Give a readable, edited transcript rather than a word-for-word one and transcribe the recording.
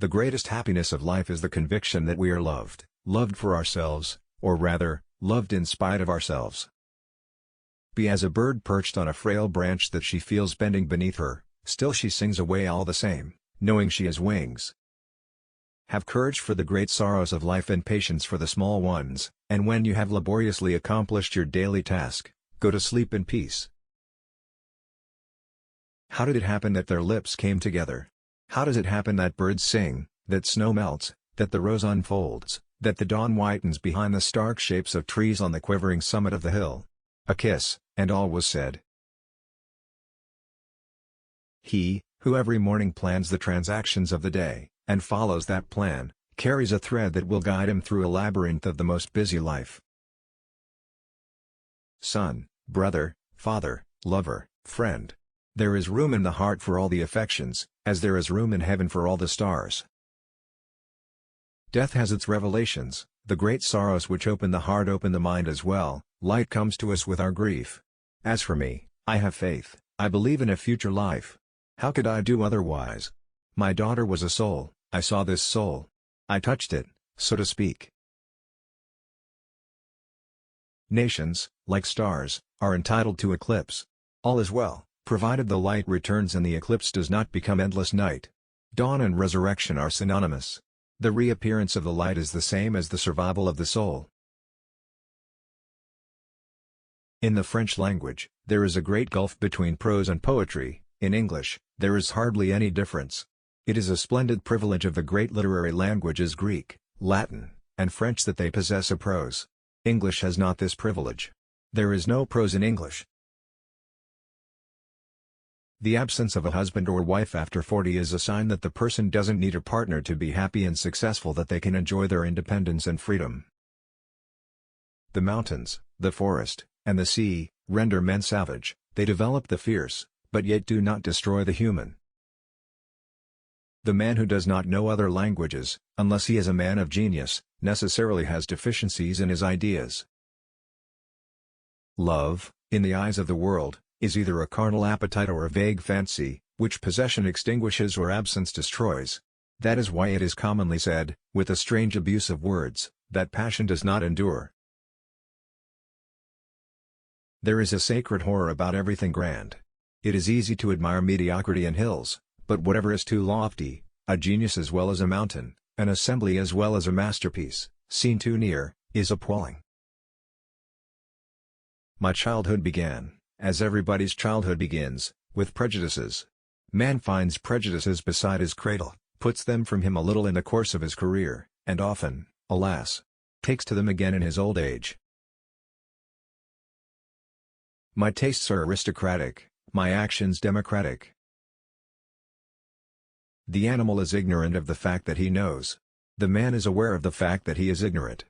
The greatest happiness of life is the conviction that we are loved, loved for ourselves, or rather, loved in spite of ourselves. Be as a bird perched on a frail branch that she feels bending beneath her, still she sings away all the same, knowing she has wings. Have courage for the great sorrows of life and patience for the small ones, and when you have laboriously accomplished your daily task, go to sleep in peace. How did it happen that their lips came together? How does it happen that birds sing, that snow melts, that the rose unfolds, that the dawn whitens behind the stark shapes of trees on the quivering summit of the hill? A kiss, and all was said. He, who every morning plans the transactions of the day, and follows that plan, carries a thread that will guide him through a labyrinth of the most busy life. Son, brother, father, lover, friend. There is room in the heart for all the affections, as there is room in heaven for all the stars. Death has its revelations, the great sorrows which open the heart open the mind as well. Light comes to us with our grief. As for me, I have faith, I believe in a future life. How could I do otherwise? My daughter was a soul, I saw this soul. I touched it, so to speak. Nations, like stars, are entitled to eclipse. All is well, provided the light returns and the eclipse does not become endless night. Dawn and resurrection are synonymous. The reappearance of the light is the same as the survival of the soul. In the French language, there is a great gulf between prose and poetry. In English, there is hardly any difference. It is a splendid privilege of the great literary languages Greek, Latin, and French that they possess a prose. English has not this privilege. There is no prose in English. The absence of a husband or wife after 40 is a sign that the person doesn't need a partner to be happy and successful, that they can enjoy their independence and freedom. The mountains, the forest, and the sea render men savage. They develop the fierce, but yet do not destroy the human. The man who does not know other languages, unless he is a man of genius, necessarily has deficiencies in his ideas. Love, in the eyes of the world, is either a carnal appetite or a vague fancy, which possession extinguishes or absence destroys. That is why it is commonly said, with a strange abuse of words, that passion does not endure. There is a sacred horror about everything grand. It is easy to admire mediocrity in hills, but whatever is too lofty, a genius as well as a mountain, an assembly as well as a masterpiece, seen too near, is appalling. My childhood began, as everybody's childhood begins, with prejudices. Man finds prejudices beside his cradle, puts them from him a little in the course of his career, and often, alas, takes to them again in his old age. My tastes are aristocratic, my actions democratic. The animal is ignorant of the fact that he knows. The man is aware of the fact that he is ignorant.